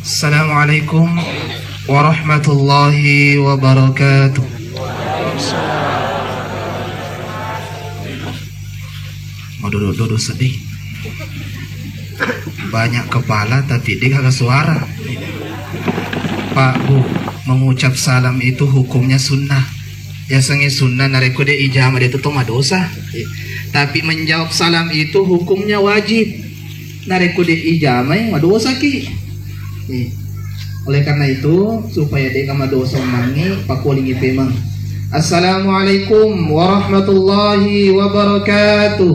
Assalamualaikum warahmatullahi wabarakatuh. Mau duduk sedih. Banyak kepala tapi dia kagak suara. Pak Bu, mengucap salam itu hukumnya sunnah. Biasanya sunnah nareku dia ijamah dia itu mah dosa. Tapi menjawab salam itu hukumnya wajib. Nareku dia ijamah mah dosa ki. Oleh karena itu supaya dia kama dosa mangi pakulingi pemang. Assalamualaikum warahmatullahi wabarakatuh.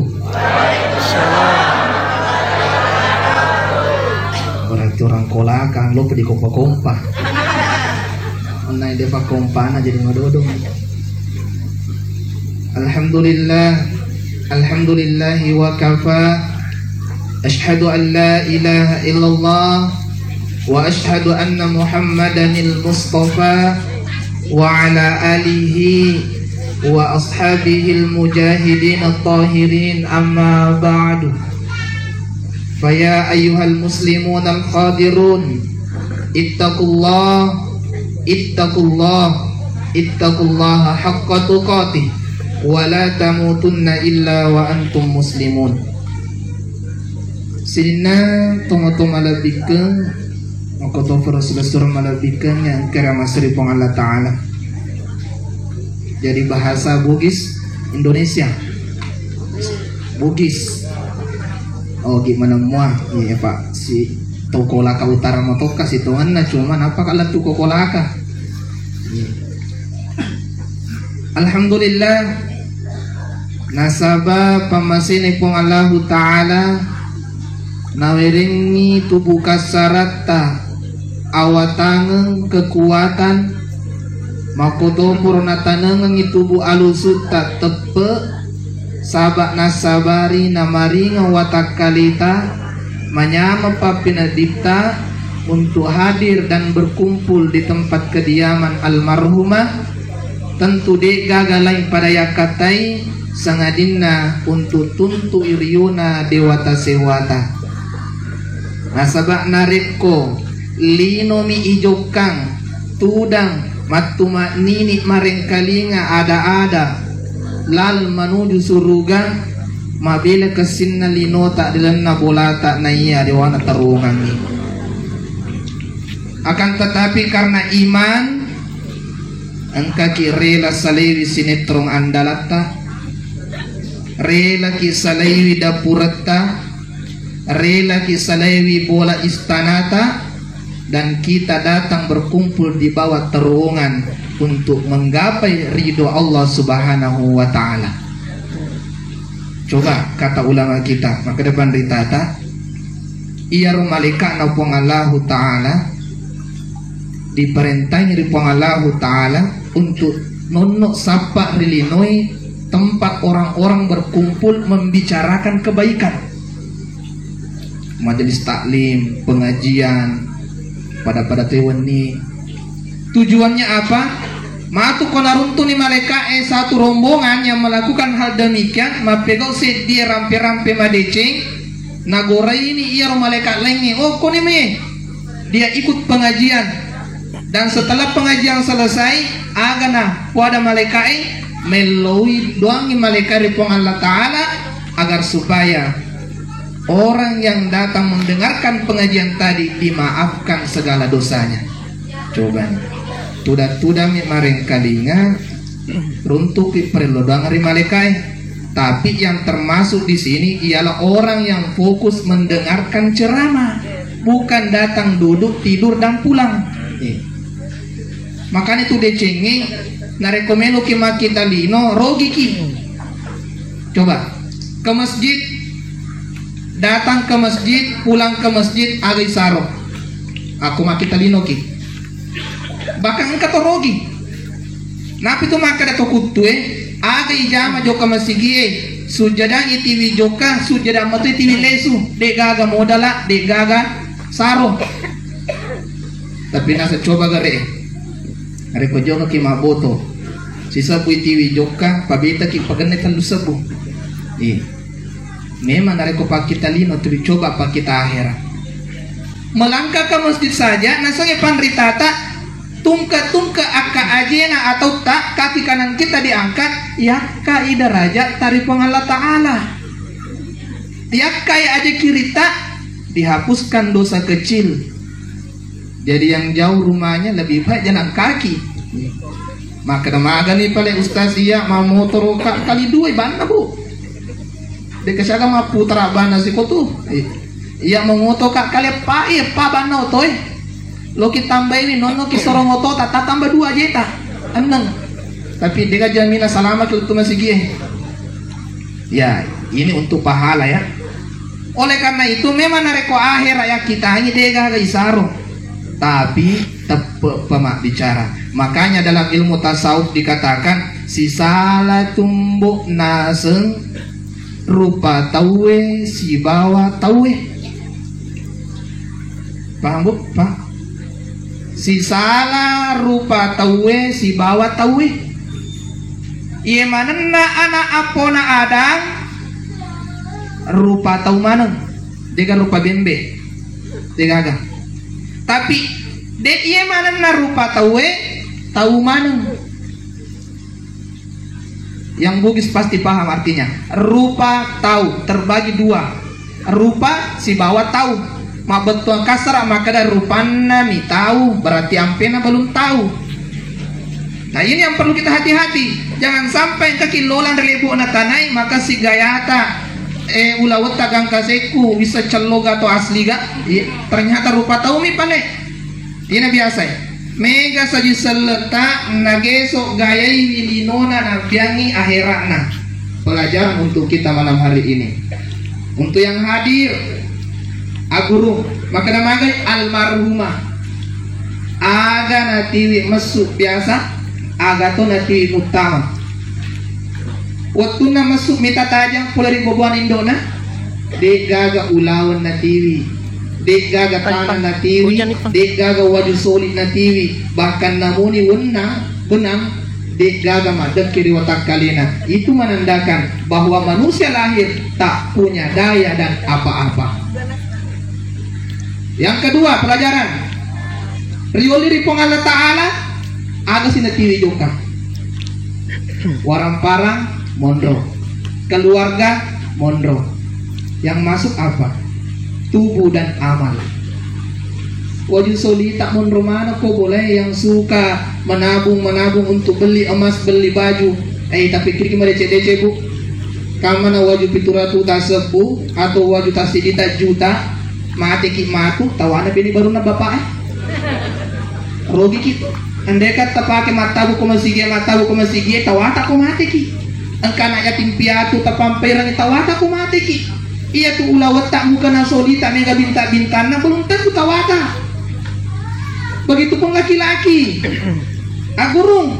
Berarti orang kolakang lo pedi kompa-kompa. Onai dia pak kompa na jadi ngadodong. Alhamdulillahi wa kafa. Ashhadu an la ilaha illallah wa ashhadu anna Muhammadanil Mustafa wa ala alihi wa ashabihil mujahidin at-tahirin, amma ba'du. Faya ayyuhal muslimun al-qadirun ittaqullaha haqqa tuqatih wa la tamutunna illa wa antum muslimun. Sidina tuma-tuma labikeng Makoto Rasulullah malabikan yang kerama seripong Allah Ta'ala. Jadi bahasa Bugis Indonesia Bugis. Oh gimana muah. Iya Pak, si Tokolaka Utara Motoka si Tuhan na cuman apa kalau Tokolaka. Alhamdulillah nasaba pamasini pong Allah Ta'ala nawiringi tubuh kasarata awatangen kekuatan makoto purna tanengen itubu alusuta tepe sabak nasabari namaringa watakalita manyama papinadipta untuk hadir dan berkumpul di tempat kediaman almarhumah. Tentu de gagalain pada yakatai sangadinna untuk tuntu iriuna dewata sewata nasabak nareko linomi ijokang tudang matuma nini maring kalinga ada lal menuju surga mabila kesinna linota dilanna bolata na iya dewana tarungan ni. Akan tetapi karena iman engka ki rela salewi sinetron andalata, rela ki salewi dapurata, rela ki salewi bola istanata, dan kita datang berkumpul di bawah terowongan untuk menggapai ridho Allah Subhanahu wa Ta'ala. Coba kata ulama kita maka depan ritata iya malaikat napong Allah Ta'ala diperintahin ripong Allah Ta'ala untuk nonok sapa rilinoi tempat orang-orang berkumpul membicarakan kebaikan, majelis taklim, pengajian pada teweni. Tujuannya apa? Matu konaruntu ni malaikat satu rombongan yang melakukan hal demikian mapego se dia rampe-rampe madeceng nagora ini ia malaikat lainnya. Oh koni me dia ikut pengajian dan setelah pengajian selesai agana pada malaikat melalui doangi malaikat ripong Allah Ta'ala agar supaya orang yang datang mendengarkan pengajian tadi dimaafkan segala dosanya. Coba tuda mi maring kalinga runtuk perlu doang dari malaikat. Tapi yang termasuk di sini ialah orang yang fokus mendengarkan ceramah, bukan datang duduk tidur dan pulang. Makanya itu decengi narekomenu ki makita lino rogi ki. Coba ke masjid, datang ke masjid, pulang ke masjid, agak saro. Aku makita lino ki. bahkan engkau torogi. Napi tu maka dato kutu aga ijama joka masigie sujada itiwi joka sujada matu itiwi lesu de gaga modala de gaga saro. Tapi nasa coba gare ko joka ki maboto sisa bu itiwi joka pabita ki paganetan lusabu. Memang ko pakitalino tu coba pakita akhirat. Melangkah ke masjid saja nasanya panritata tungka akka ajena atau tak kaki kanan kita diangkat ya kai daraja dari Allah Ta'ala ya kai aja kiri tak dihapuskan dosa kecil. Jadi yang jauh rumahnya lebih baik jalan kaki. Maka namaga nih paling ustaz iya mau motor kali dua bana bu dekasyaga ma putra bana si kotu iya mau motor kali pa bana otoy lo kita tambah ini nono kisorong otot tak tambah 2 jeta eneng tapi dia jamina salama ke tu masih gie ya ini untuk pahala ya. Oleh karena itu memang nareko akhir ya kita hanya dega isaro tapi tepe pemak bicara. Makanya dalam ilmu tasawuf dikatakan si salah tumbuk naseng rupa tawe si bawa tawe. Paham bu? Pak? Si salah rupa tawe si bawa tawe. Iya mana anak apona adang rupa tau mana? Dia rupa bembe. Dia agak. Tapi de iya mana na rupa tawe tahu mana? Yang bugis pasti paham artinya. Rupa tahu terbagi 2. Rupa si bawa tahu. Ma betul kasar maka ada rupana mi tahu berarti ampena belum tahu. Nah ini yang perlu kita hati-hati. Jangan sampai kaki lolang dari ibu tanai maka si gayata ulawat tagang kaseku bisa celoga atau asli ga ternyata rupa tahu mi pale. Ini biasa ya. Mega saji seleta nageso gayai wilinona na biangi akhiratna. Pelajaran untuk kita malam hari ini. Untuk yang hadir aguru maka namagai almarhumah aga natiwi masuk biasa aga to natiwi utama waktu na masuk mita tajang pula di boboan indona de gaga ulawan natiwi de gaga tanah natiwi de gaga waju solid natiwi bahkan namuni wenang benang de gaga madek kiri watak kalina. Itu menandakan bahwa manusia lahir tak punya daya dan apa-apa. Yang kedua pelajaran rioli ripong Allah Ta'ala ada sinatiwi joka warang parang mondro keluarga mondro yang masuk apa tubuh dan amal. Wajib soli tak mondro mana kok boleh yang suka menabung untuk beli emas beli baju tapi kiri kemana DC bu kamana wajib pituratu tasebu atau wajib tasidita juta mati ki matu tawana bini baru na bapak rogi kita andekat tapake matabu ko masige tawata ko mati ki angkana yatim piatu tapamperan tawata ko mati ki iya tu ulawat tak muka na solita mega binta-bintana belum tentu tawata. Begitupun laki-laki agurung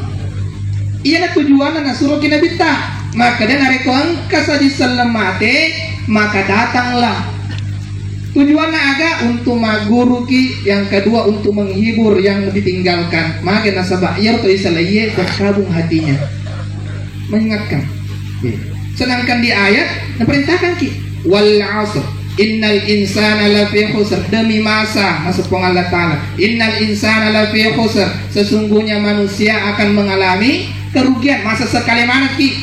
iya na tujuan na suruh kina binta maka dia nareko angka saja selemate maka datanglah. Tujuannya agak untuk maguru ki, yang kedua untuk menghibur yang ditinggalkan. Maka nasabah ya atau isalaye berkabung hatinya, mengingatkan. Sedangkan di ayat memerintahkan ki wal asr innal insana lafi khusr, demi masa masuk Allah Ta'ala innal insana lafi khusr, sesungguhnya manusia akan mengalami kerugian. Masa sekali mana ki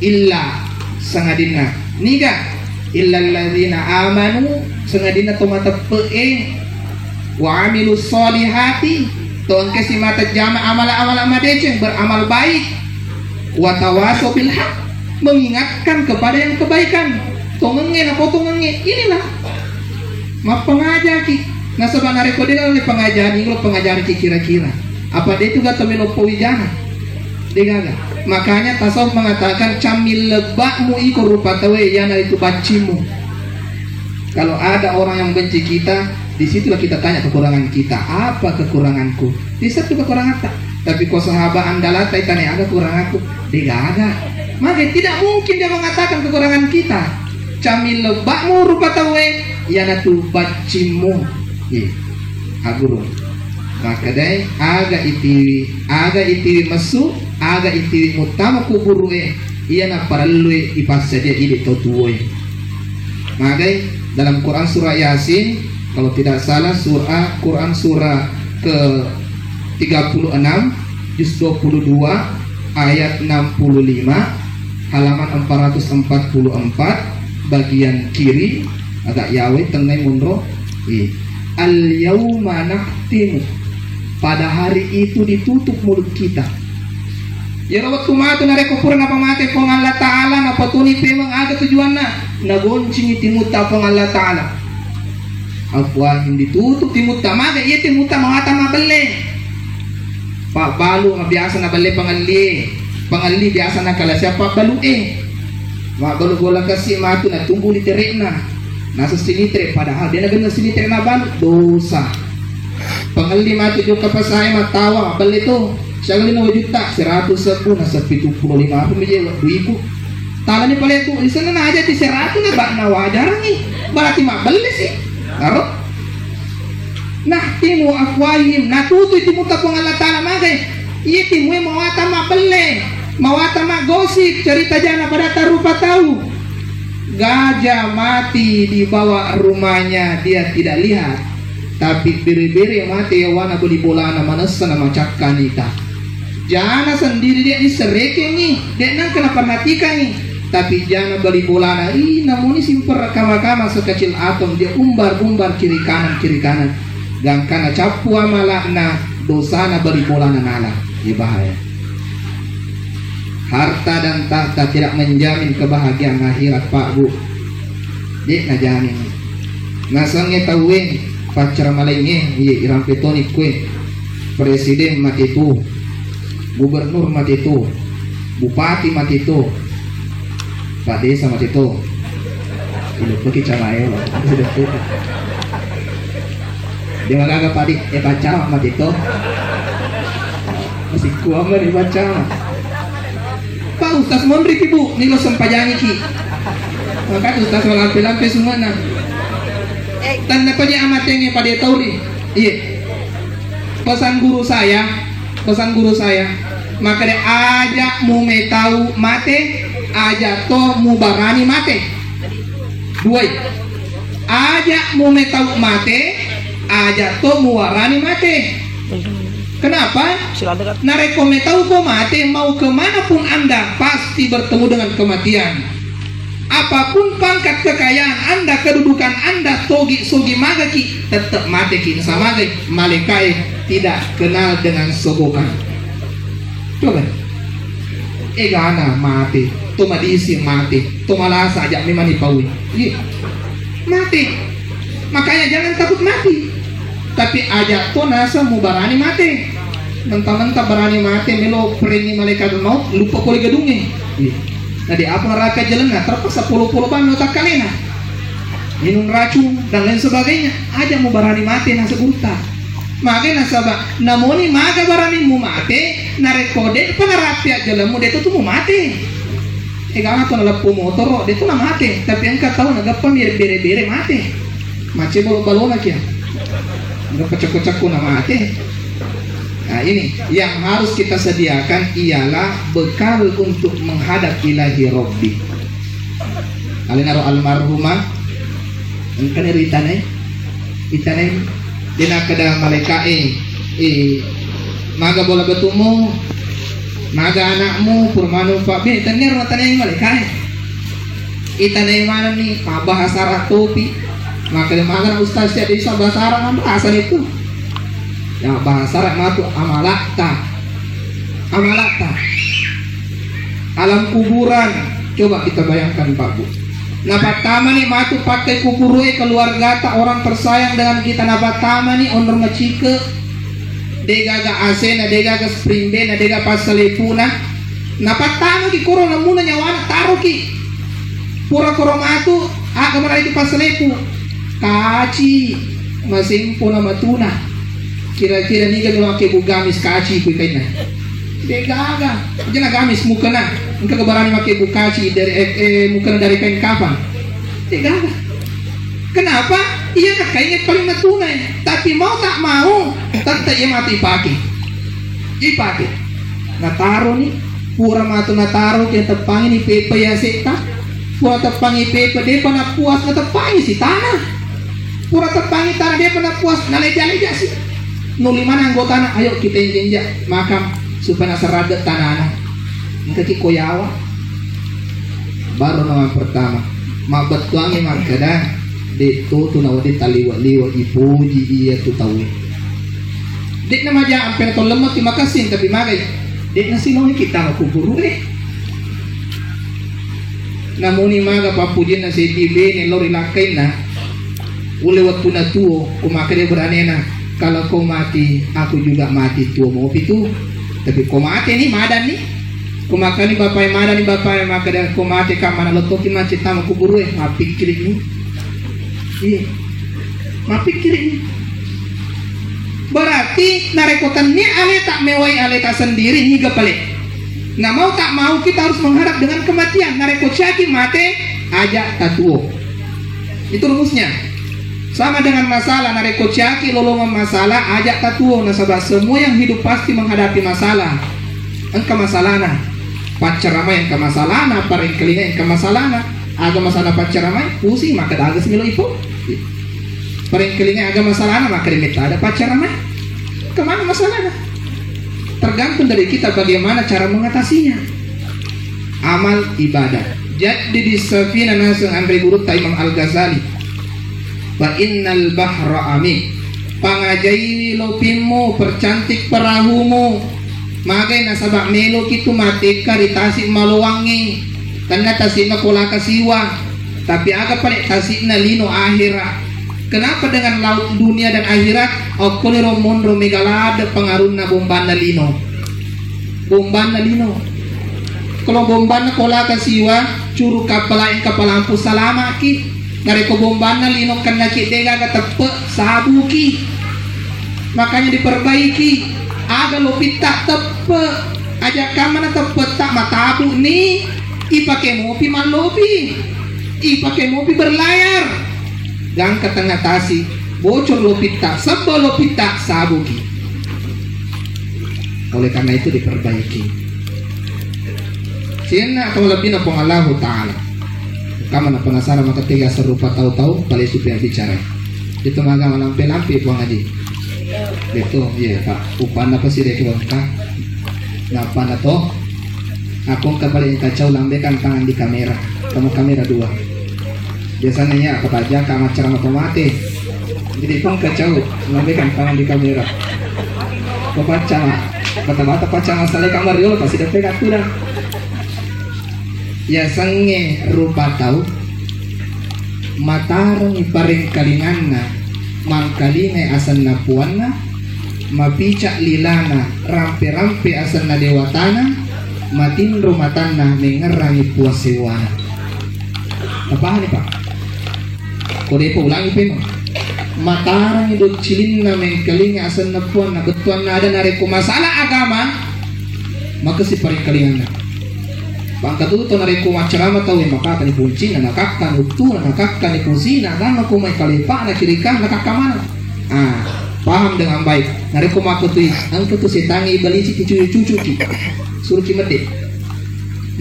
illa sangadina niga illalladzina amanu sengadina tomata peeng wa amilus solihati ton kasi mata jama amal-amal amadece beramal baik wa tawasaw bil haq, mengingatkan kepada yang kebaikan. Tongenge apa tongenge inilah ma pengajar ki nasaba nareko dia oleh pengajar ini lo pengajar ki kira-kira apa dia itu gak temelo powijana degaga. Makanya tasawuf mengatakan camil lebakmu iku rupa tawe yana itu bacimu. Kalau ada orang yang benci kita Disitulah kita tanya kekurangan kita. Apa kekuranganku? Bisa tuh kekurangan tak. Tapi kau sahabat andalah tanya ada kekuranganku. Dia ada. Maka tidak mungkin dia mengatakan kekurangan kita. Camil lebakmu rupa tawe. Yana tu bacimu. Aguru. Maka dai aga itiwi masu, aga itiwi mutama kuburu Yana parallu ipassa dia ide totuwe. Maka dalam Quran surah Yasin, kalau tidak salah Quran surah ke 36 juz 22 ayat 65 halaman 444 bagian kiri agak yawe tengah munro al yauma nakhtimu, pada hari itu ditutup mulut kita. Ya waktu matu nareko purna pamate pong Allah Ta'ala na patuni pemang aga tujuan na goncing itimuta pong Allah Ta'ala afwahim ditutup timuta maga iya timuta mawata mabale pak balu nga biasa na bale pangali biasa na kala siapa balu balu bola kasi matu na tumbuh di terik na nasa sinitre padahal dia na ganda sinitre na balu dosa pangali matu juga pasay matawa bale to siya gali na wajuta 110 nasa 75 ako medyo 2,000 tala ni pala ito isa na aja ti 100 na ba na wajarang berarti mabali sih naro nahtimu afwahim natutoy timuta pong Allah Ta'ala magay itimu mawata mabali mawata magosip cerita jana pada tarupa tahu gajah mati di bawah rumahnya dia tidak lihat tapi biri-biri mati yawana beli bola na manasa na macakkan ita jana sendiri dia disereke nih dia nang kena perhatikan nih tapi jana beli bola na namun ini simper kama-kama sekecil atom dia umbar-umbar kiri kanan gangkana capu amalak na dosa na beli bola na nala ya bahaya. Harta dan tahta tidak menjamin kebahagiaan akhirat Pak Bu dia ngajamin nasangnya tahuin pacar malainya iya irang petonik kue presiden mati itu gubernur mati itu bupati mati itu Pak Desa mati itu ini pergi camayo dia agak padik baca mati itu masih kuat mah baca Pak Ustaz Mondri ibu nih lo sempajangi ki maka Ustaz lampe-lampe semua nah tanda punya amat yang pada tahu nih iya pesan guru saya maka dia ajak mu tahu mate ajak to mu barani mate dua ajak mu tahu mate ajak to mu barani mate kenapa nareko tahu ko mate mau kemanapun anda pasti bertemu dengan kematian apapun pangkat kekayaan anda kedudukan anda sogi magaki tetap mate ki sama malaikat tidak kenal dengan sogokan coba gana mati tuma diisi mati tuma lasa aja memang dipaui mati makanya jangan takut mati tapi aja to nasa mau barani mati mentah-mentah berani mati melo perini malaikat maut lupa koli gedungnya jadi apa neraka jalan terpaksa puluh-puluh ban otak kalena minum racun dan lain sebagainya aja mau berani mati nasa buta makanya nasabah namoni maga barani mu mate narekode panarapya jalamu deto tu mu mate gana to nalapu motor deto na mate tapi engka tahu nagapa bere-bere mate mace balo-balo kia nagapa cako-cako na mate. Nah ini yang harus kita sediakan ialah bekal untuk menghadap ilahi Rabbi. Alinaro almarhumah engkane ritane dina kada malaikat maga bola betumu maga anakmu purmanu pak be tanir matane malaikat itane mana nih bahasa Arab topi maka maga ustaz ya bisa bahasa Arab bahasa itu ya bahasa Arab matu amalakta alam kuburan coba kita bayangkan Pak Bu. Nah pertama nih matu pakai kukurui keluarga tak orang tersayang dengan kita. Nah pertama nih onor ngecike degaga asena degaga spring day na degaga pasalipuna. Nah pertama ki korona muna nyawana taruh ki pura koromatu kemana di pasalipu kaci masing po na matuna. Kira-kira ni gagawin kay bugamis kachi ko kay na. Di gaga. Diyan na gamis muka na. Ang kagabarami makibu kachi dari muka na dari kain kapan. Di gaga. Kenapa? Iya nak kainnya paling matuna. Tapi mau tak mau, tetap ia mati pakai. Ipake. Nataro ni. Pura mato nataro kaya tepangi ni pepe ya sekta. Pura tepangi pepe dia pernah puas na tepangi si tanah. Pura tepangi tanah dia pernah puas na leja-leja sih. Nuli mana anggota na ayo kita injak makam supaya seradat tanah. Ngeki koyawa. Baru nama pertama. Mabat tuangi makada dito tunaw di taliwa-liwa ipuji iya tu tahu. Dek nama aja amper to lemot terima kasih tapi magay. Dek na sino kita makuburu Namun ni maga papuji na si tibe ni lori lakay na ulewat puna tuo kumakade berani na kalau kau mati aku juga mati tuo mau itu tapi kau mati ni madan ni kumakani bapak madan ni bapak makada kau mati kamana lotoki macet tamu kuburu mapikir ini iya mapikir ini berarti narekotan ni ale tak mewai ale tak sendiri hingga pelik. Nah mau tak mau kita harus mengharap dengan kematian. Narekot syaki mate ajak tatuo. Itu rumusnya. Sama dengan masalah narekot syaki lolongan masalah ajak tatuo. Nasabah semua yang hidup pasti menghadapi masalah. Engka masalahna. Pacaramai engka masalahna. Paring kelinga engka masalahna. Aga masalah pacaramai pusing maka ada semilo ipo. Paling kelinga agak masalahnya maka dimita ada pacaran kemana masalahnya tergantung dari kita bagaimana cara mengatasinya. Amal ibadah jadi di Safina Nasung Amri Guru Imam Al-Ghazali wa innal bahra amik pangajaini lopimu percantik perahumu magai nasabak melo kitu mati karitasi maluwangi karena tasik makola kasiwa tapi agak paling tasik na lino akhirat. Kenapa dengan laut dunia dan akhirat? Okole romon romegalada pengaruhna bombana lino. Bombana lino. Kalau bombana kola kasiwa curu kapalain kapalampu salama ki. Nareko bombana lino kena ki dega ga tepe sabu ki. Makanya diperbaiki. Aga lopi tak tepe. Aja kamana tepe tak matabu ni. Ipake mopi malopi. Ipake mopi berlayar. Gang ke tengah tasi bocor lopita sebel lopita sabuki. Oleh karena itu diperbaiki. Siena atau lebih napong Allah Ta'ala. Kamu na penasaran maka tiga serupa tahu-tahu paling supaya bicara. Itu maga lampe-lampe puang aja. Betul, iya Pak. Upan apa sih dek Kak? Napa na to? Aku kembali kacau lambekan tangan di kamera. Kamu kamera dua. Biasanya apa aja kamar cara otomatis jadi pun kacau mengambilkan tangan di kamera kepaca mata-mata paca masalah kamar dulu pasti dapat aturan ya sange rupa tahu matarang iparing kalinganna mangkalingai asan napuanna mapicak lilana rampe-rampe asan na dewatana matin rumatanna mengerangi puasewana apa nih Pak? Kode po ulangi pe mo. Matarang idot cilin na mengkeling asan na puan na betuan na ada nareko masalah agama maka si paring kalingan na. Pangkatuto nareko macarama tawin maka ni punci na nakakkan utu na nakakkan ni kusina agama ko may kalipa na kirikan nakakamana. Paham dengan baik. Nareko makutui ang kutu setangi balisi cucu-cucu ki. Suruh ki mati.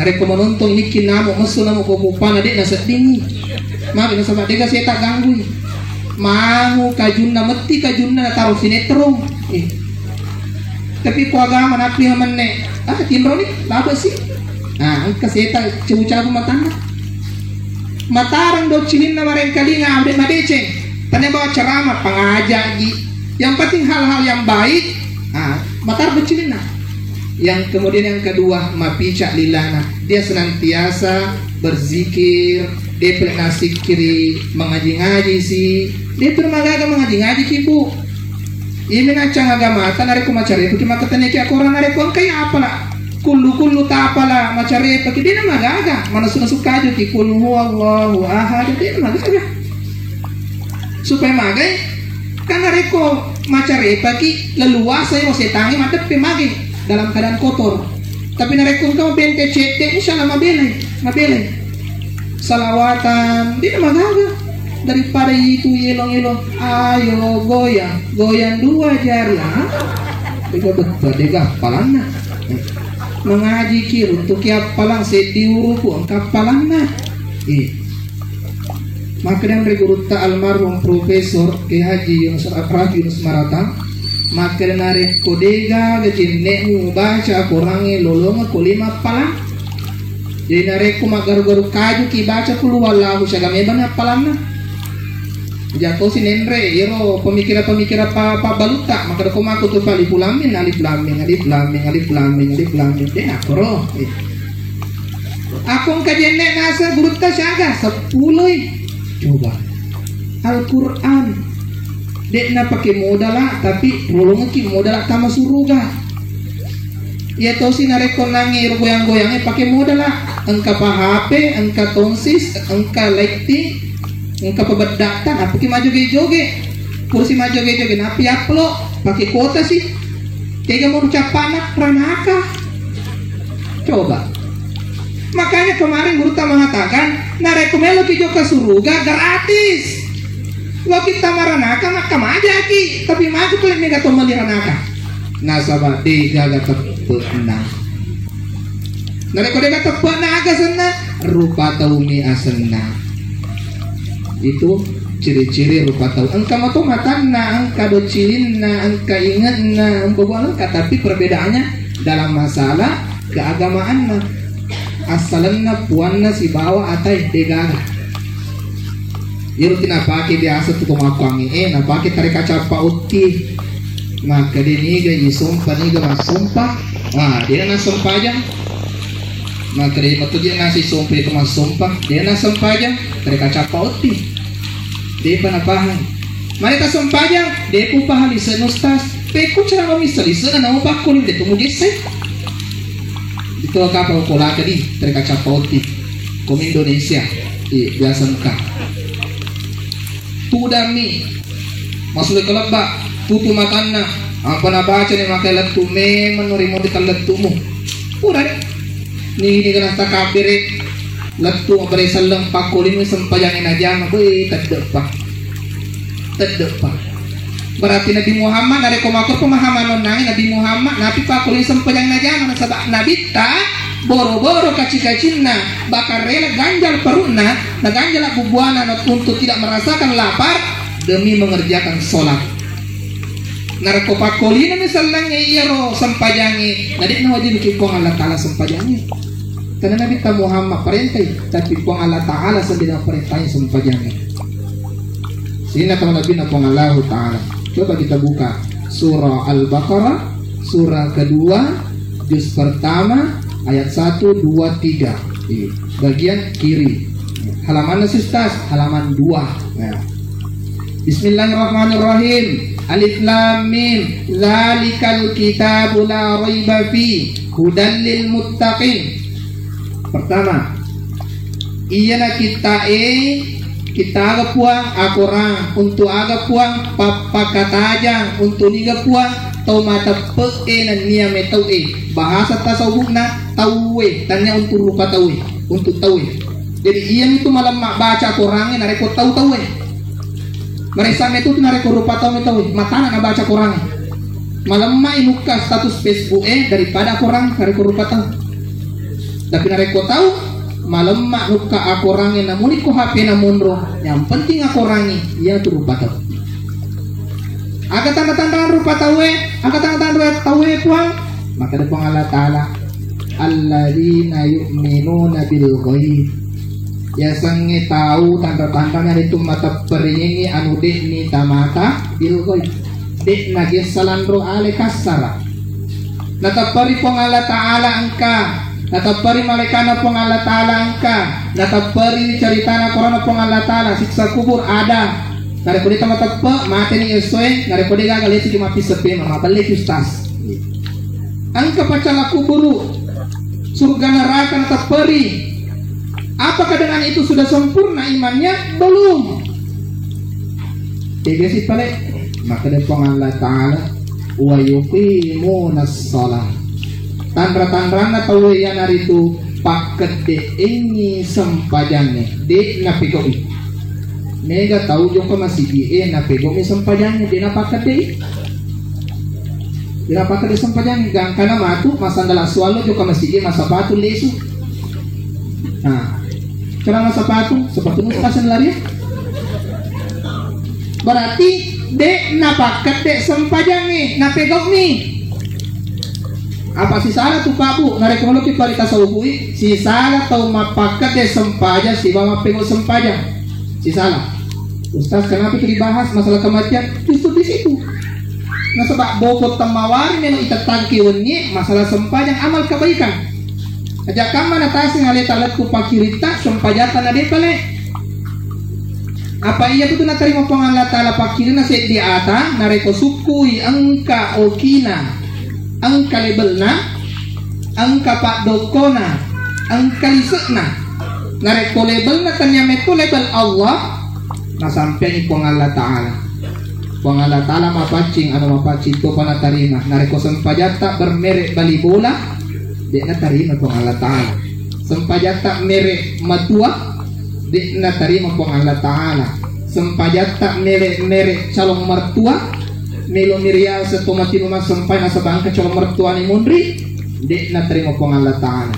Nareko menonton ini kinamo mesu namo kopupana dek nasa dini. Maka sama deka saya tak ganggu. Mau kajunna meti kajunna taruh sinetron. Tapi ku agama napi hamane. Timbro ni laba sih. Angka saya tak cuca matana. Matarang do cilin na mareng kalinga abde madeceng. Tanya bawa ceramah pengajak gi. Yang penting hal-hal yang baik. Matar becilin na. Yang kemudian yang kedua mapicak lilana, dia senantiasa berzikir, dia pernah sikiri mengaji-ngaji sih, dia termagaga mengaji-ngaji kipu. Ini nacang agama, tanare ku macare itu cuma ketanya ki akoran nare ku angkai apalah, kullu tak apalah macare itu dia namagaga, mana suka aja ki kullu huwallahu ahad, dia namagaga. Supaya magai Karena reko macarepa ki leluasa yo setangi madep pemagi dalam keadaan kotor. Tapi nareko kau bente cete insyaallah mabele. Salawatan dia magaga daripada itu yelong-yelong. Ayo goyang dua jari. Dega palana. Mengaji ki untuk kiap palang sediuruku angka palana. Maka dan regurutta almarhum Profesor Ki Haji Yunus Akraf Yunus Maratang maka dan arek kodega gejenne baca kurangi lolonga kulima palang jadi nareku magaru-garu kaju ki baca kulu wallahu syagame bana palangna jatuh si nenre iro pemikiran apa baluta maka ko maku tu alif lam mim deh akro akong kajenne nasa gurutta syaga 10 coba Al-Quran dek na pakai modal lah tapi rolongan ki modal kama suruga ya tau si narekon nangi goyang-goyangnya pakai modal lah engka pa HP engka tongsis engka lekti engka pebedatan apa ki maju joge kursi maju joge napi upload pakai kuota sih tega mau ucapan ranaka coba. Makanya kemarin guru tak mengatakan narekumelo ki joka suruga gratis. Lo kita maranaka maka maja ki tapi maju tuh mega to maliranaka. Nasaba de gaga tepena. Nareko de gaga tepena aga senna rupa taumi asenna. Itu ciri-ciri rupa tau. Engka mato matanna, engka docilinna, engka ingatna, embobolan tapi perbedaannya dalam masalah keagamaanna. Asalanna puanna si bawa atai degaga iruti napake biasa tu kumakwangi napake tarik kaca pauti maka diniga yisumpa niga masumpa dia na sumpajang maka dia matu dia nasi sumpa itu masumpa dia na sumpajang tarik kaca pauti dia panapahan mereka sumpajang dia pupah lisan ustas peku cara memisah lisan na upakulim dia tunggu gesek itu kapal pola tadi terkaca poti kom Indonesia biasa muka tudami masuk ke lebak tutu matanna apa na baca nih makai letu menurimo di letumu udah ni kena tak kabire letu abare saleng pakulin sempayangin aja mah tedep berarti Nabi Muhammad dari komakor pemahaman nonang Nabi Muhammad Nabi pakulin sempayang aja mana sabak Nabi ta boro-boro kacil-kacilna bakar rela ganjal perutna na ganjal bubuana untuk tidak merasakan lapar demi mengerjakan sholat narko pakulin misalnya iya ro sempajangi nadik na wajib kipong Allah Ta'ala sempajangi karena Nabi ta Muhammad perintah tapi pong Allah Ta'ala sedang perintahnya sempajangi sehingga kalau Nabi na pong Allah Ta'ala. Coba kita buka surah Al-Baqarah surah kedua juz pertama ayat 1, 2, 3 bagian kiri halaman sistas halaman 2 Bismillahirrahmanirrahim Alif Lam Mim Zalikal kitabu la raiba fi hudan lil muttaqin. Pertama iyana kita aga puang akorang untuk aga puang papakatajang untuk niga puang tau mata pe nan nia metau bahasa tasawufna tawe tanya untuk rupa tawe untuk tawe jadi iyan itu malam baca korangnya nareko tahu mereka itu nareko rupa tawe matana na baca korangnya malam inuka status Facebook daripada korang nareko rupa tahu tapi nareko tahu malam mak nuka aku rangi namun iku HP namun roh yang penting aku rangi ia tuh rupa tahu aga tanda-tanda rupa tahu aga tanda-tanda tahu puang maka ada Allah Ta'ala alladzina yu'minuna bil ghaib ya sange tahu tanda-tandanya itu mata peringi anu dek ni tamata bil ghaib dek nage salandro ale kasara natapari pong Allah Ta'ala angka natapari malaikana pong Allah Ta'ala angka natapari ceritana korona pong Allah Ta'ala siksa kubur ada narepode tama tappa mate ni esoe narepode gagal itu cuma pisepe mabalik ustas angka pacala kuburu surga neraka natapari apakah dengan itu sudah sempurna imannya? Belum. Tiga sih pale Maka depan Allah Ta'ala wa yuqimunas shalah. Tandra-tandrana tahu yang hari itu paket de ini sempajangnya de napigoi. Nega tahu joko masih di napigoi sempajangnya de napaket de. Di napaket de sempajangnya gang kana matu masandala swalo joko masih di masa batu lesu. Nah, cara masa sepatu mustasan lari. Berarti de napaket de sempajangnya napigoi nih. Apa si salah tuh Pak Bu? Narek kalau kita kualitas ubui si salah tahu mapakat de sempaja si bawa pengol sempaja si salah. Ustaz kenapa itu dibahas masalah kematian? Justru di situ. Nah sebab bokot temawari memang kita tangkiwannya masalah sempaja amal kebaikan. Ajak kamu natasi ngalit alat ku pakirita sempajatan ada pale. Apa iya betul nak terima pengalat ala pakirina set di ata nareko sukui angka okina. Angka labelna, angka pak dokona, angka lisekna. Nareko labelna tanya metu label Allah. Nah sampai ni pong Allah Ta'ala. Pong Allah Ta'ala mapacing anu mapacing to pana tarima. Nareko sempajata bermerek bali bola, dia na tarima pong Allah Ta'ala. Sempajata merek matua, dia na tarima pong Allah Ta'ala. Sempajata merek calon mertua. Melo mirial setomati rumah sampai nasa bangka calon mertua ni mundri dek na terima pong Allah Ta'ala.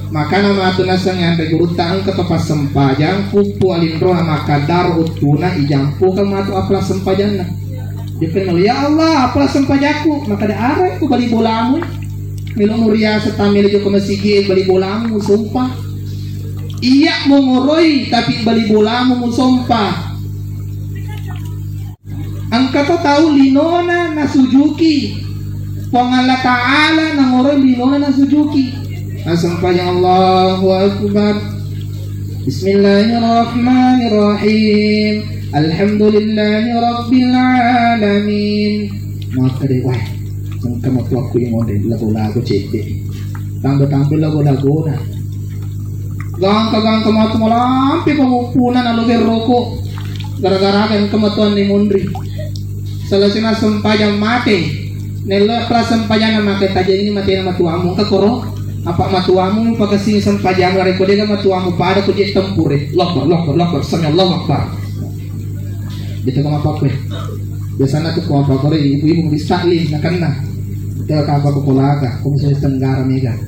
Maka nama atu nasang yang regurutta ang katapas sempajang kupu alindro maka dar utuna ijampu kang matu apla sempajang na. Dia kenal ya Allah apla sempajaku maka da arek ku bali bolamu. Melo muria setamil jo kemasigi bali bolamu sumpah. Iya mongoroi tapi bali bolamu sumpah. Angka to tahu linona na sujuki pong Allah Ta'ala nangoro linona na sujuki asampanya Allahu Akbar Bismillahirrahmanirrahim Alhamdulillahi Rabbil Alamin. Maka deh wah sangka matu aku yang model lagu-lagu cede tampil lagu-lagu na gangka matu malampi pengupunan alo berrokok gara-gara kan kematuan ni mundri selesai na sempajang mati nela pras sempajang na mati taja ini mati na matuamu kakoro apa matuamu pagkasing sempajang lari ko dega matuamu pada ko jet tempure lokor sami Allah akbar dito ka mapakwe biasa na to ko apa ko ibu bisa lih na kanna ito ka apa ko kulaga kung sa tenggara mega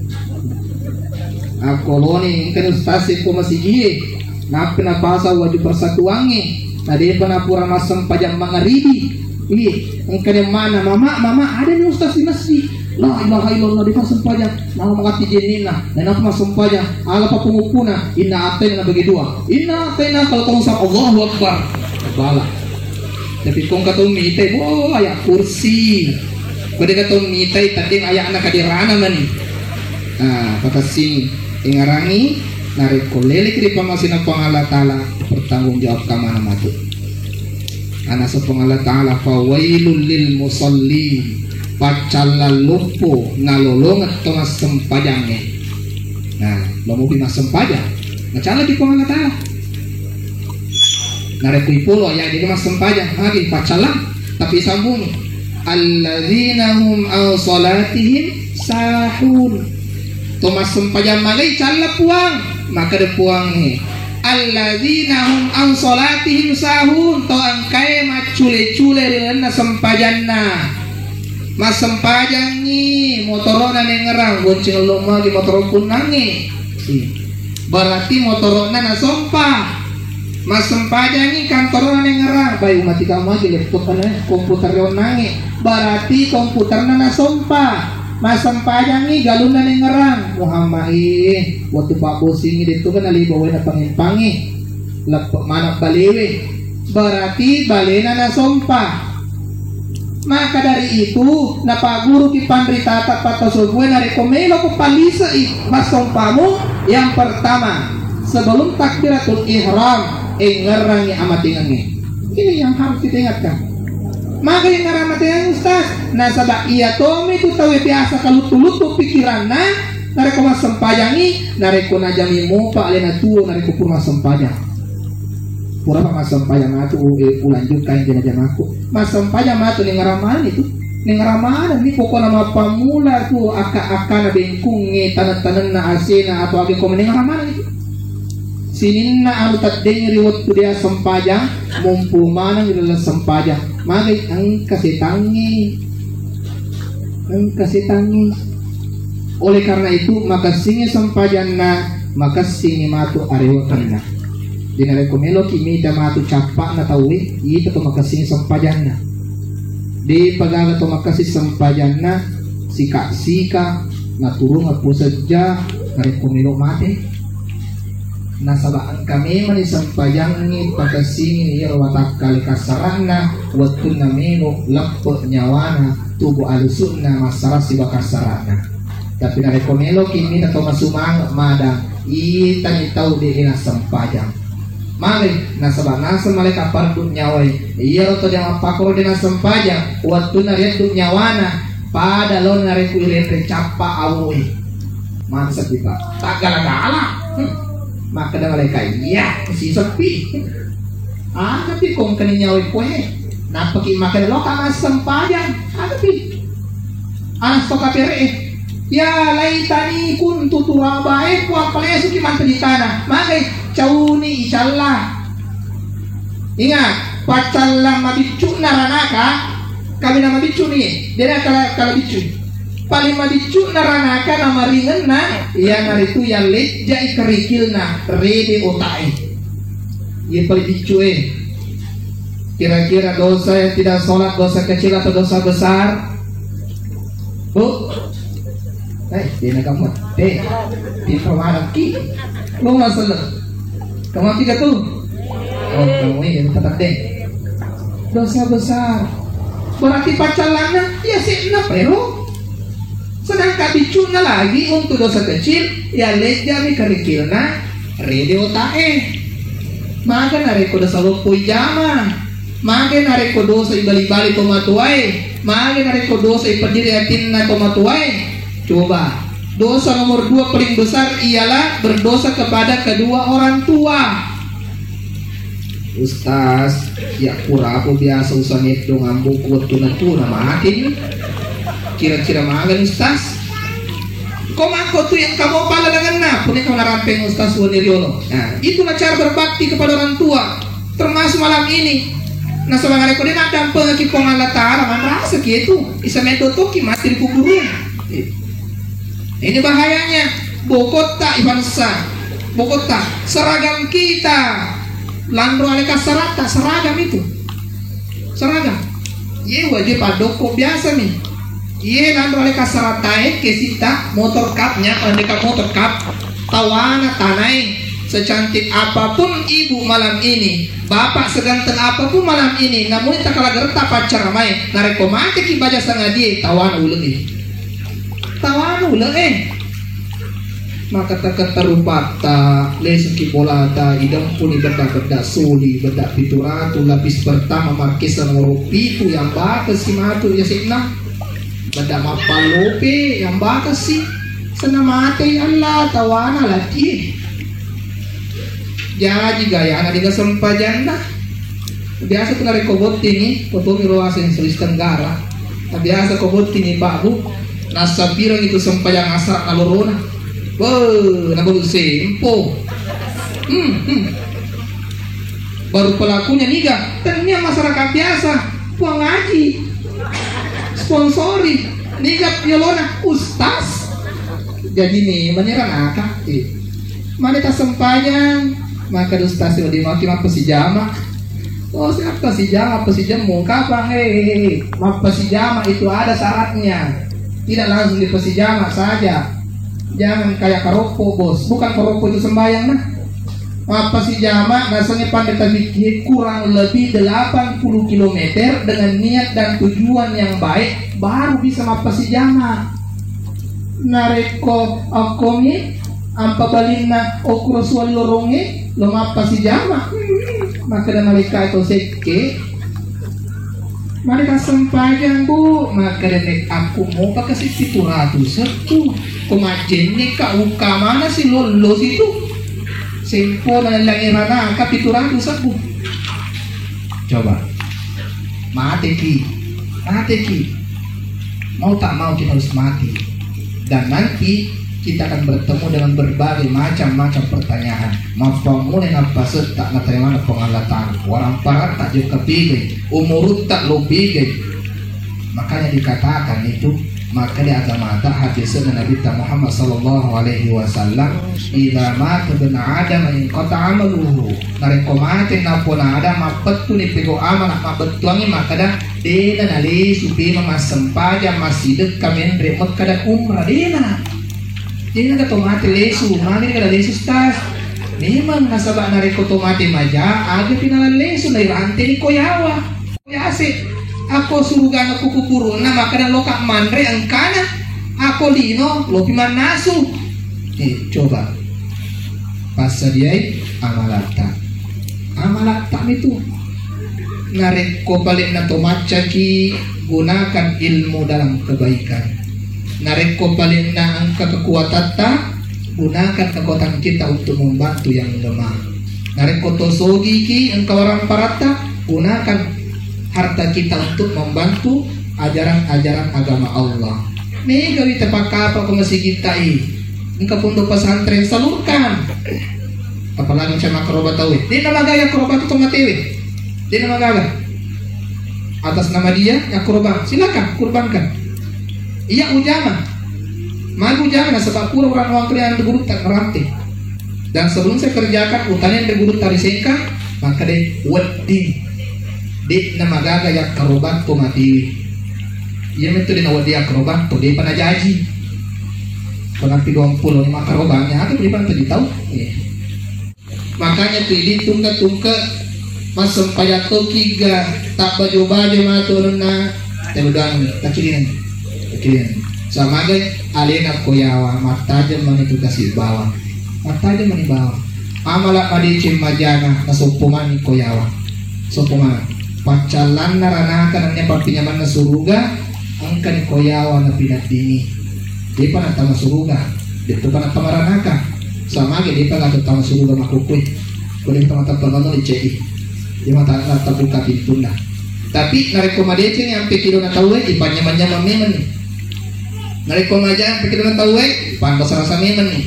ako loni kan stasi ko masigi na pinapasa wajib persatuangi tadi penapura masam pajang mangaribi. Iya, engkau mana mama ada nih ustaz di masjid. La ilaha illallah di pasang pajang. Nama mengati jenina, dan apa masam pajang. Ala pa pengupuna, inna atena bagi dua. Inna atena kalau kamu sama Allahu Akbar. Bala. Tapi kong katong mitay, oh ayak kursi. Kode katong mitay, tadi ayak anak kadirana mani. Nah, patasing ingarangi, narik kolele kiri pamasin ang Allah Ta'ala bertanggung jawab ka mana matu. Ana sa Allah Ta'ala fawailul lil musallin pacalal lupo nalolongat to mas sempajangnya. Nah, lo mau mas sempajang ngacala di Allah Ta'ala narek pulo ya jadi mas sempajang lagi pacalang tapi sambung alladzina hum an salatihim sahun to mas sempajang malai cala puang maka de puang nih alladzina hum an salatihim sahun to angkai macule-cule rilana sempajanna mas sempajang ni motorona nengerang gonceng loma di motor pun nangi berarti motorona na sompa mas sempajang ni kantorona nengerang bayu mati kamu aja laptop komputer yon nangi berarti komputerna na sompa mas sempajang ni galuna nengerang Muhammad waktu Pak Bosing itu kan ali bawa na pangin-pangi lepak mana balewe berarti balena na sompa. Maka dari itu napa guru ki pandritata patosobue na rekomelo ko palisa mas sompamu yang pertama sebelum takbiratul ihram ngerangi amatingannya. Ini yang harus kita ingatkan. Maka yang ngaramatnya ustaz nasabak iya tomi itu tahu biasa kalau tulutu pikiran nareko mas sempajangi nareko najami mupa alena tuo nareko purma sempajang pura mas sampayang atu ulanjut kain jana aku mas sampayang atu ning ngaraman itu ning ngaraman ni pokok nama pamula tu aka-aka na bengkung tanan-tanan na asena atau agi ko ning ngaraman itu sinin na anu tadeng riwot tu dia sampayang mumpu manang ila sampayang magay ang kasitangi oleh karena itu maka singi sampayang na maka singi matu ariwotan na dinare komelo kimi da matu capak na tawi ito to makasing sampajan na di pagaga to makasi sampajan na sika na turong at po sadya nare komelo mate nasabaan kami mani sampajan ni pagkasing ni rawatak kali kasaran na watun na meno lapo nyawana tubo alusun na masara si bakasarana tapi nare komelo kimi na to masumang mada itang itaw di ina sampajan mali nasa malika pardun nyawai iya roto yang pakoro dina sempaja waktu nariat nyawana pada lo nariku ilete capa awui mansa kita tak galak-galak maka dah malika iya si sepi tapi kong kani nyawai kue napaki makan lo kama sempaja tapi anas toka pere ya laitani kuntu turabae kuat palesu ki mantan di tanah makai cauni insyaAllah ingat pacalang mabicu naranaka kami nama bicu nih dia kalau bicu paling mabicu naranaka nama ringan na yang hari itu yang leja ikerikil na rede otai ia paling bicu kira-kira dosa yang tidak sholat dosa kecil atau dosa besar bu dia nak kamu di permanen ki lo masalah kamu tiga tuh kamu ini tetap deh dosa besar berarti pacalannya ya sih pero sedangkan dicuna lagi untuk dosa kecil ya leja mi kerikilna rede otae maka nareko dosa lopoi jama maka nareko dosa ibali-bali tomatuai maka nareko dosa iperdiri atinna tomatuai coba dosa nomor 2 paling besar ialah berdosa kepada kedua orang tua. Ustaz, ya pura aku biasa usah itu ngambuk waktu na makin. Kira-kira magan Ustaz. Kau mangko tuh yang kamu pala dengan na, punya kau narampeng Ustaz Waniriono. Nah, itulah cara berbakti kepada orang tua. Termasuk malam ini. Nah, sebagai rekodin ada pengaki pengalatara, mana rasa gitu. Isa medotoki mati di kuburan. Ini bahayanya. Bogota Ivansa, Bogota seragam kita landro aleka serata seragam itu seragam ye wajib padoko biasa nih ye landro aleka serata kesita motor cupnya aneka motor cup tawana tanai secantik apapun ibu malam ini bapak seganteng apapun malam ini namun tak kalah gerta pacar ramai nareko mati ki baja setengah dia tawana ulang maka terupata lesaki bolata idang puni benda soli benda pituratu lapis pertama markisan ngoropi itu yang bakas si matu ya sikna benda mapalope yang bakas si sana mati Allah tawana lagi jadi gaya anak dia sempajan dah biasa kena rekobot ini potong roas yang Sulawesi Tenggara biasa kobot ini Pak Bu nasa pirang itu sempayang asrak alorona namun sempo baru pelakunya niga ternyata masyarakat biasa puang ngaji sponsori niga pialona ustaz jadi nih menyerang akak mana tak sempayang maka ustaz itu dimaki apa si jama oh siapa si jama apa si jamu kapan apa si jama itu ada syaratnya tidak langsung di pasijama saja jangan kayak karopo bos bukan karopo itu sembahyang nah apa sih jama rasanya pandai tabikir kurang lebih 80 km dengan niat dan tujuan yang baik baru bisa apa sih jama nareko akomi apa balina okro suali loronge lo apa sih jama maka dan mereka itu seke mereka sempayang bu maka dan aku mau pakai si 700 kumajen nih kak uka mana sih lolos itu sempo na lang irana ka 700 bu Coba mati ki, mau tak mau kita harus mati, dan nanti kita akan bertemu dengan berbagai macam pertanyaan. Mafamune napa tak na terima na pengalatan. Orang parat tak juga kepilih, umurut tak lebih. Makanya dikatakan itu, maka di agama tak hadis Nabi Muhammad sallallahu alaihi wasallam, "Idza mata bin Adam in qata amaluhu." Nareko mate na pona ada mapettu ni pego amal mapettuangi maka dah dena nali supi mamasem paja masih dekat men remote kada umrah dena. Dena ka tomate lesu, mani kada lesu stas. Memang nasaba nareko tomate maja aga pinalan lesu na irante ni koyawa. Koyase. Ako surugan ako kupuro na makada loka mandre ang kana. Ako lino lopi manasu. Coba. Pasadiay amalata. Amalata itu nareko balik na tomaca ki gunakan ilmu dalam kebaikan. Nareko balik na ang kekuatan ta gunakan kekuatan kita untuk membantu yang lemah. Nareko tosogi ki engkau orang parata gunakan harta kita untuk membantu ajaran-ajaran agama Allah. Nih gawi tepak apa ke masjid kita ini. Engkau pondok pesantren salurkan. Apalagi sama kerobat tahu. Dia nama gaya kerobat itu matewe. Dia nama gaya. Atas nama dia ya kurban. Silakan kurbankan. Iya ujama. Malu jangan sebab pura orang kalian bergurut tak rantai. Dan sebelum saya kerjakan utang yang bergurut tari sengka, maka deh wedi. Di nama gaga ya kerobat tu mati. Ia itu di nawadi ya kerobat tu dia pernah jaji. Pernah 25 kerobatnya atau dia pernah tahu. Makanya tu ini tungka masam payato kiga tak baju matun na telugang takilin sama gay alena koyawa mataja man itu kasih bawah mataja man bawah amala madicim majana nasupuman ni koyawa sopuman pacalan naranakan nya papinyaman na suruga angka ni koyawa na pinatini di pa natama suruga dito pa natamaranakan sama gay di pa natama suruga makukuy kunin pa matapagano ni Chei di mata buka pintu na tapi narekomendasi yang pikir na tahu ipanya-manya memen nih narekomendasi yang pikir na tahu pantas rasa memen nih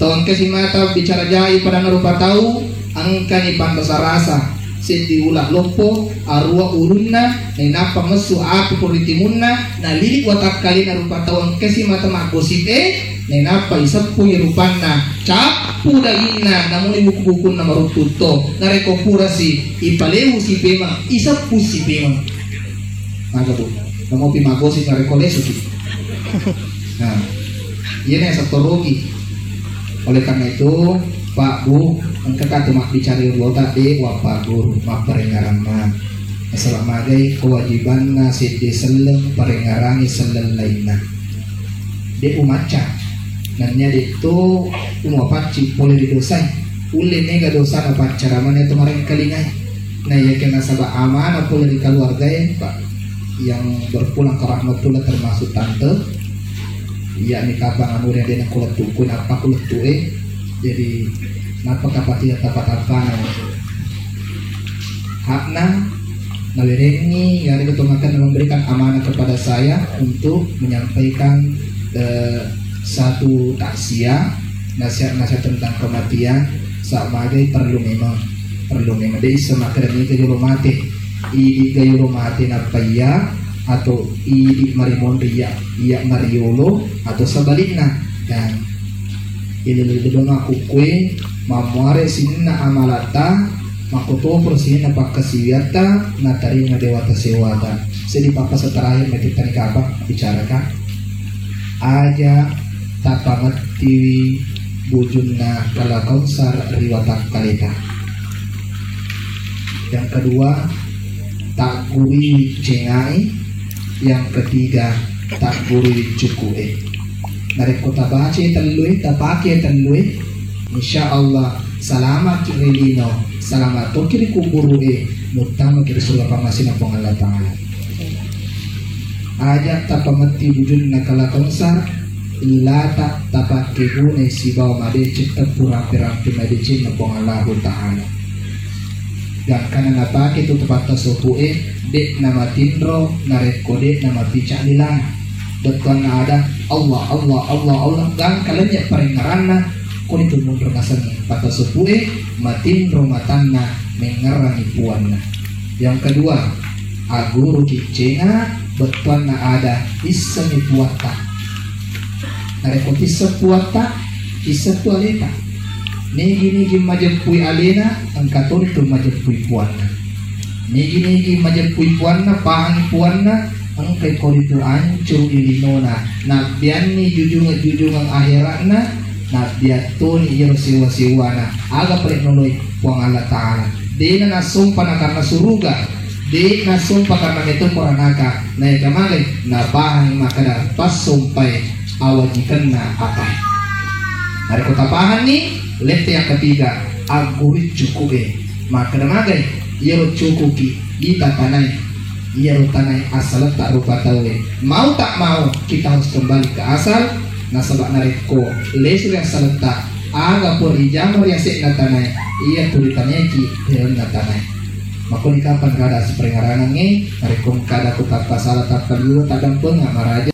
tahun ke si mata bicara jai pada narupa tahu angka ni pantas rasa sindi ulah lopo arwa urunna napa mesu api politimunna na lilik watak kali narupa tahu angka si mata makosip nenapa isapu rupanna capu daina namun buku-buku na marututo nareko pura si ipalewu si pema isapu si pema naga bu namo pimagosi nareko leso ki nah ini yang satu rogi oleh karena itu Pak Bu angka kata mak bicara urota de wa Pak Guru mak perengaran ma asalamualaikum kewajiban na sidi seleng perengarangi seleng lainna de umaca nanya itu umapaci boleh didosai ule nega dosa na pacara mana itu kemarin kalingai nah ya kena sabah amanah boleh di keluarga ya Pak yang berpulang ke rahmatullah termasuk tante ya ni kabang anu yang dia kulit tukun apa kulit tue jadi napa kapati tapat apa hakna nawirengi yang diketumakan memberikan amanah kepada saya untuk menyampaikan satu taksia nasihat tentang kematian sebagai perlu memang dari semakin ini gayulo mati idi gayulo mati napaya atau idi marimon iya mariolo atau sebaliknya dan ini lebih aku kue mamuare sinna amalata makoto persina pakasiwata natari ngadewata sewata sedih papa seterakhir kita nikah bicarakan aja tapamat tiwi bujunna kala kausar riwatak kalita. Yang kedua tak guri cengai. Yang ketiga tak guri cukue. Narek kota baca telui tapake telui insya Allah selamat kilino selamat tokiri kuburue mutama kiri surga pamasina pengalat tangan aja tapamati bujunna kala kausar ilata tapat kebune si bawa madece tempura perampi madece na pong Allah Ta'ala gang kanan apa itu tepat tasopue dek nama tindro narekode nama picak nilang depan ada Allah Allah Allah Allah gang kalian ya peringaranna kun itu mundur ngasani pada sepue matindro matanna mengarani puanna. Yang kedua aguru kicenga betuan na ada isani puata narekode isa puata isa tualeta nigi majempui alena angkaton itu majempui puanna nigi majempui puanna pahangi puanna angkai koritu ancur ilinona na bianni jujungan akhiratna na biatoni iro siwa-siwana aga prenoloy puang Allah Ta'ala di na nasumpah na karena suruga di nasumpah karena itu koranaka na ikamagay na pahangi makada pas sumpay awajikan na apa hari kutapahan ni lete yang ketiga agurit cukuke maka damagay iyaro cukuki kita tanay iyaro tanay asal tak rupa tawe mau tak mau kita harus kembali ke asal nasabak nareko lesu yang salata aga por ijamor yang sek na tanay iya tulitannya ki hiron na tanay makoni kapan kada seperengarangan nge narekom kada kutapa salah tak perlu tadang penga maraja